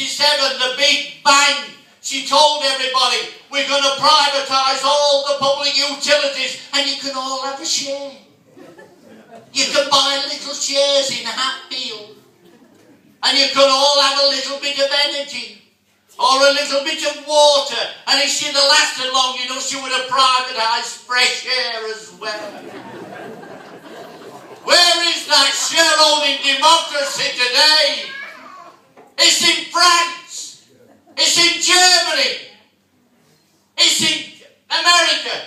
1977, the big bang. She told everybody, we're going to privatise all the public utilities and you can all have a share. You can buy little shares in Hatfield. And you can all have a little bit of energy. Or a little bit of water. And if she'd have lasted long enough, she would have privatised fresh air as well. Where is that shareholding democracy today? It's in France. It's in Germany. It's in America.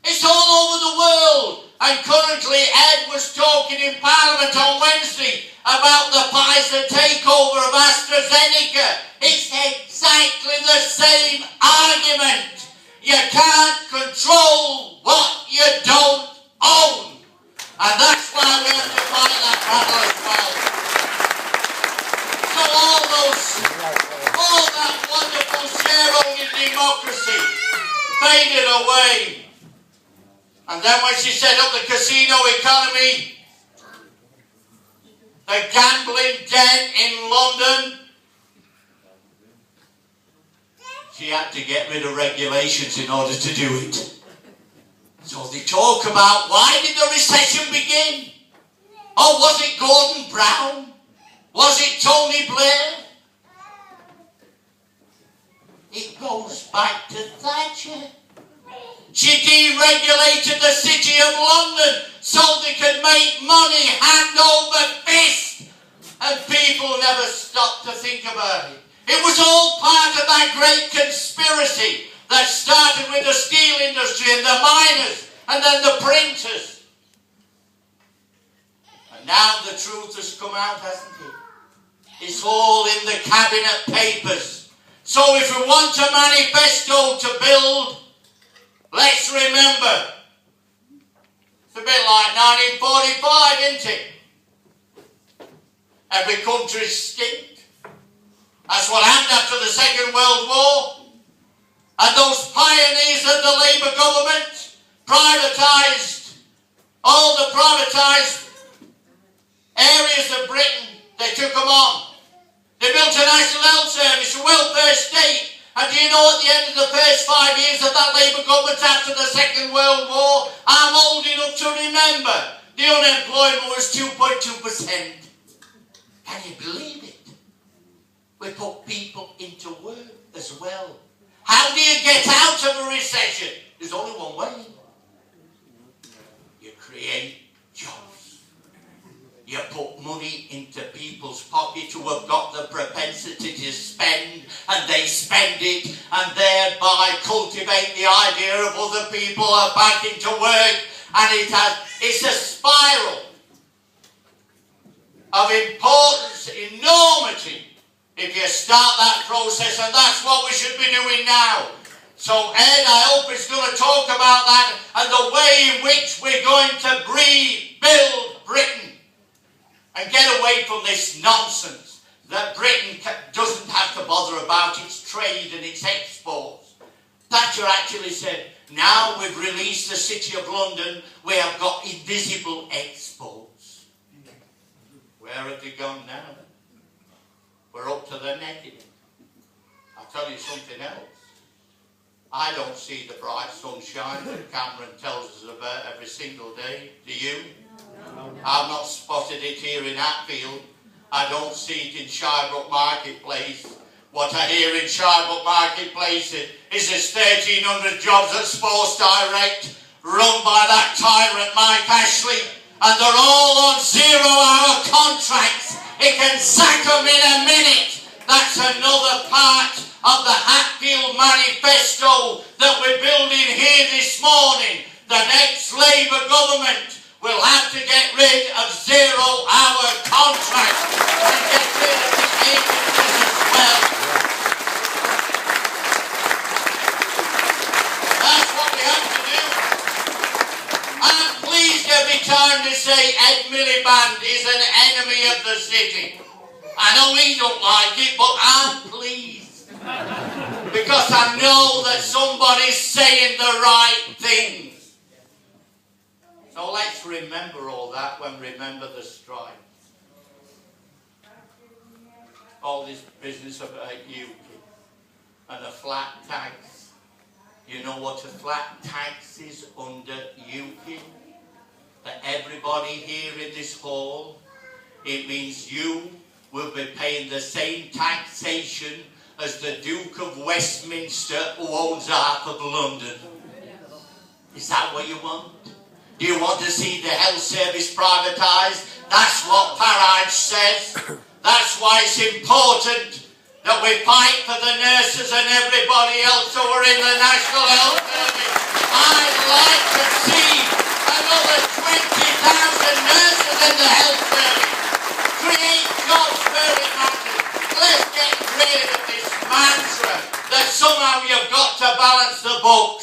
It's all over the world. And currently Ed was talking in Parliament on Wednesday about the Pfizer takeover of AstraZeneca. It's exactly the same argument. You can't control what you don't own. And that's why we have to fight that battle as well. So all that wonderful shareholding democracy faded away. And then when she set up the casino economy, the gambling den in London, she had to get rid of regulations in order to do it. So they talk about, why did the recession begin? Oh, was it Gordon Brown? Was it Tony Blair? It goes back to Thatcher. She deregulated the City of London so they could make money hand over fist. And people never stopped to think about it. It was all part of that great conspiracy that started with the steel industry and the miners and then the printers. And now the truth has come out, hasn't it? It's all in the cabinet papers. So if we want a manifesto to build, let's remember, it's a bit like 1945, isn't it? Every country skipped. That's what happened after the Second World War. And those pioneers of the Labour government privatised all the privatised areas of Britain. They took them on. They built a National Health Service, a welfare state. And do you know at the end of the first 5 years of that Labour government after the Second World War, I'm old enough to remember, the unemployment was 2.2%. Can you believe it? We put people into work as well. How do you get out of a recession? There's only one way. You create jobs. You put money into people's pockets who have got the propensity to spend, and they spend it, and thereby cultivate the idea of other people are back into work, and it's a spiral of importance, enormity, if you start that process, and that's what we should be doing now. So Ed, I hope is going to talk about that and the way in which we're going to rebuild Britain and get away from this nonsense that Britain doesn't have to bother about its trade and its exports. Thatcher actually said, now we've released the City of London, we have got invisible exports. Where have they gone now? We're up to the neck in it. I'll tell you something else. I don't see the bright sunshine that Cameron tells us about every single day. Do you? No. I've not spotted it here in Hatfield. I don't see it in Shirebrook Marketplace. What I hear in Shirebrook Marketplace is there's 1,300 jobs at Sports Direct run by that tyrant Mike Ashley, and they're all on 0-hour contracts. He can sack them in a minute. That's another part of the Hatfield Manifesto that we're building here this morning. The next Labour government will have to get rid of 0-hour contracts and get rid of the agencies as well. That's what we have to do. I'm pleased every time they say Ed Miliband is an enemy of the city. I know he don't like it, but I'm pleased. Because I know that somebody's saying the right things. So let's remember all that when we remember the strike. all this business about UKIP and a flat tax. You know what a flat tax is under UKIP? That everybody here in this hall, it means you will be paying the same taxation as the Duke of Westminster, who owns half of London. Is that what you want? Do you want to see the health service privatised? That's what Farage says. That's why it's important that we fight for the nurses and everybody else who are in the National Health Service. I'd like to see another 20,000 nurses in the health service. Create jobs where it matters. Let's get rid of this mantra that somehow you've got to balance the book.